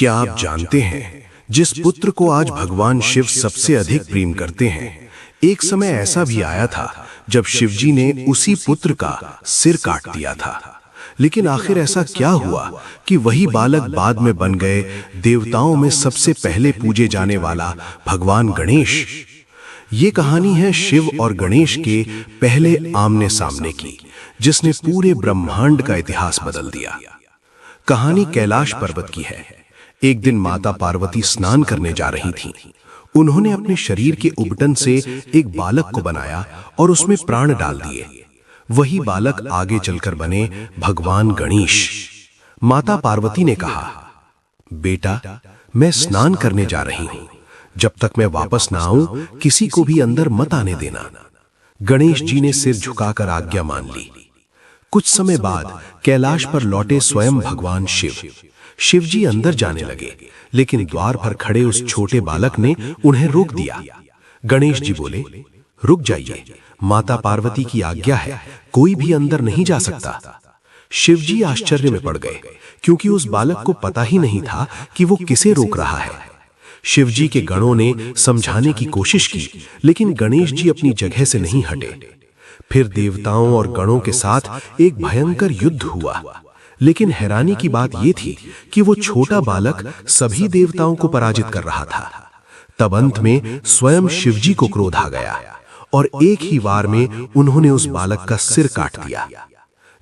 क्या आप जानते हैं, जिस पुत्र को आज भगवान शिव सबसे अधिक प्रेम करते हैं, एक समय ऐसा भी आया था जब शिवजी ने उसी पुत्र का सिर काट दिया था। लेकिन आखिर ऐसा क्या हुआ कि वही बालक बाद में बन गए देवताओं में सबसे पहले पूजे जाने वाला भगवान गणेश। ये कहानी है शिव और गणेश के पहले आमने सामने की, जिसने पूरे ब्रह्मांड का इतिहास बदल दिया। कहानी कैलाश पर्वत की है। एक दिन माता पार्वती स्नान करने जा रही थीं। उन्होंने अपने शरीर के उबटन से एक बालक को बनाया और उसमें प्राण डाल दिए। वही बालक आगे चलकर बने भगवान गणेश। माता पार्वती ने कहा, बेटा, मैं स्नान करने जा रही हूं। जब तक मैं वापस ना आऊं, किसी को भी अंदर मत आने देना। गणेश जी ने सिर झुकाकर आज्ञा मान ली। कुछ समय बाद कैलाश पर लौटे स्वयं भगवान शिव। शिवजी अंदर जाने लगे, लेकिन द्वार पर खड़े उस छोटे बालक ने उन्हें रोक दिया। गणेश जी बोले, रुक जाइए, माता पार्वती की आज्ञा है, कोई भी अंदर नहीं जा सकता। शिवजी आश्चर्य में पड़ गए, क्योंकि उस बालक को पता ही नहीं था कि वो किसे रोक रहा है। शिवजी के गणों ने समझाने की कोशिश की, लेकिन गणेश जी अपनी जगह से नहीं हटे। फिर देवताओं और गणों के साथ एक भयंकर युद्ध हुआ। लेकिन हैरानी की बात यह थी कि वो छोटा बालक सभी देवताओं को पराजित कर रहा था। तब अंत में स्वयं शिवजी को क्रोध आ गया और एक ही वार में उन्होंने उस बालक का सिर काट दिया।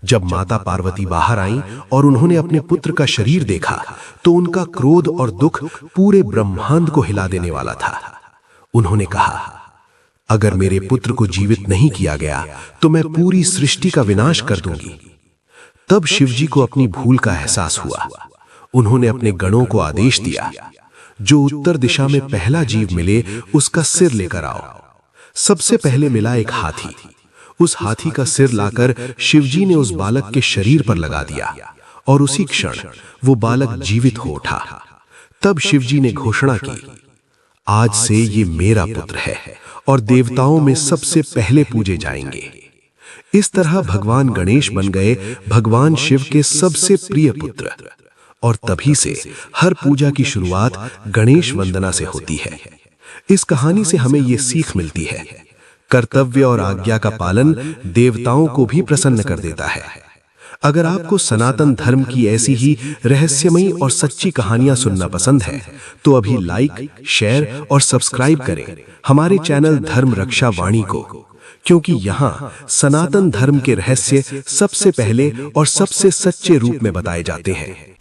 जब माता पार्वती बाहर आईं और उन्होंने अपने पुत्र का शरीर देखा, तो उनका क्रोध और दुख पूरे ब्रह्मांड को हिला देने वाला था। उन्होंने कहा, अगर मेरे पुत्र को जीवित नहीं किया गया तो मैं पूरी सृष्टि का विनाश कर दूंगी। तब शिवजी को अपनी भूल का एहसास हुआ। उन्होंने अपने गणों को आदेश दिया, जो उत्तर दिशा में पहला जीव मिले उसका सिर लेकर आओ। सबसे पहले मिला एक हाथी। उस हाथी का सिर लाकर शिवजी ने उस बालक के शरीर पर लगा दिया और उसी क्षण वो बालक जीवित हो उठा। तब शिवजी ने घोषणा की, आज से ये मेरा पुत्र है और देवताओं में सबसे पहले पूजे जाएंगे। इस तरह भगवान गणेश बन गए भगवान शिव के सबसे प्रिय पुत्र। और तभी से हर पूजा की शुरुआत गणेश वंदना से होती है। इस कहानी से हमें ये सीख मिलती है, कर्तव्य और आज्ञा का पालन देवताओं को भी प्रसन्न कर देता है। अगर आपको सनातन धर्म की ऐसी ही रहस्यमयी और सच्ची कहानियां सुनना पसंद है, तो अभी लाइक, शेयर और सब्सक्राइब करें हमारे चैनल धर्म रक्षा वाणी को, क्योंकि यहाँ सनातन धर्म के रहस्य सबसे पहले और सबसे सच्चे रूप में बताए जाते हैं।